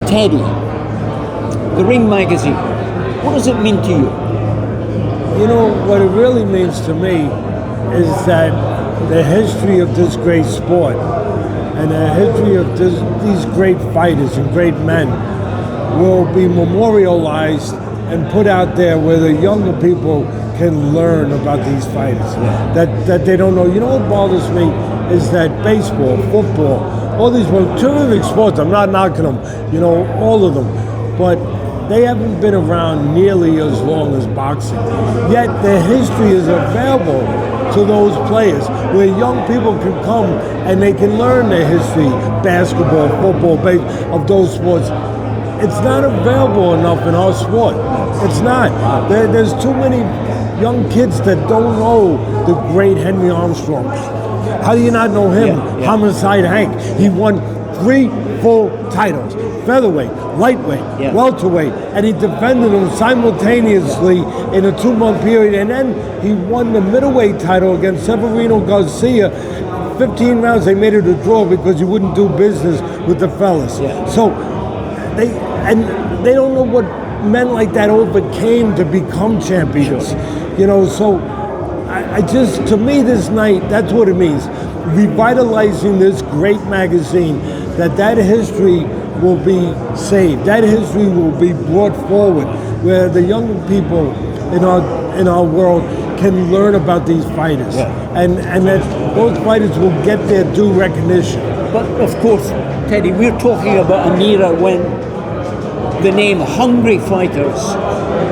Teddy, the Ring magazine, what does it mean to you? You know, what it really means to me is that the history of this great sport and the history of these great fighters and great men will be memorialized and put out there where the younger people can learn about these fighters that they don't know. You know what bothers me is that baseball, football, all these terrific sports, I'm not knocking them, you know, all of them, but they haven't been around nearly as long as boxing. Yet their history is available to those players where young people can come and they can learn their history, basketball, football, baseball, of those sports. It's not available enough in our sport. It's not. There's too many young kids that don't know the great Henry Armstrong. How do you not know him? Homicide Hank. He won 3 full titles. Featherweight, lightweight, welterweight, and he defended them simultaneously in a 2-month period, and then he won the middleweight title against Severino Garcia. 15 rounds, they made it a draw because he wouldn't do business with the fellas. So they don't know what men like that overcame to become champions. You know, so I just, to me this night, that's what it means. Revitalizing this great magazine, that history will be saved. That history will be brought forward, where the young people in our world can learn about these fighters, and that those fighters will get their due recognition. But of course, Teddy, we're talking about an era when the name hungry fighters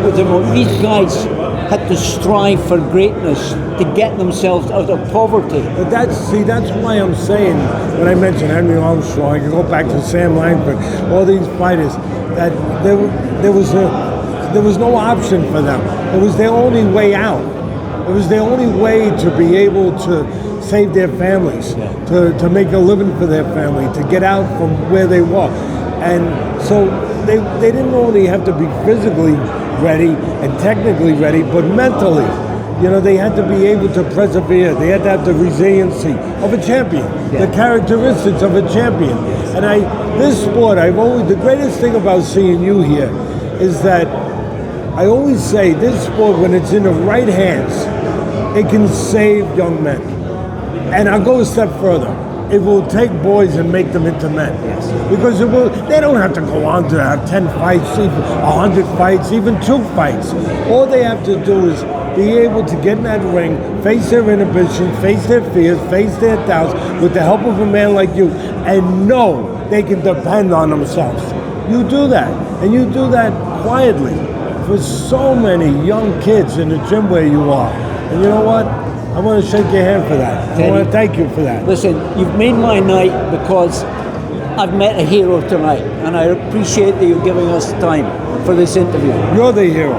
was about. These guys had to strive for greatness to get themselves out of poverty. But that's why I'm saying, when I mentioned Henry Armstrong, I can go back to Sam Langford, all these fighters, that there was no option for them. It was their only way out. It was their only way to be able to save their families, to make a living for their family, to get out from where they were. And so they didn't only have to be physically ready and technically ready, but mentally. You know, they had to be able to persevere. They had to have the resiliency of a champion, the characteristics of a champion. And this sport, the greatest thing about seeing you here is that I always say this sport, when it's in the right hands, it can save young men. And I'll go a step further. It will take boys and make them into men. Because they don't have to go on to have 10 fights, even 100 fights, even 2 fights. All they have to do is be able to get in that ring, face their inhibitions, face their fears, face their doubts, with the help of a man like you, and know they can depend on themselves. You do that, and you do that quietly for so many young kids in the gym where you are. And you know what? I want to shake your hand for that. Teddy, I want to thank you for that. Listen, you've made my night because I've met a hero tonight, and I appreciate that you're giving us time for this interview. You're the hero.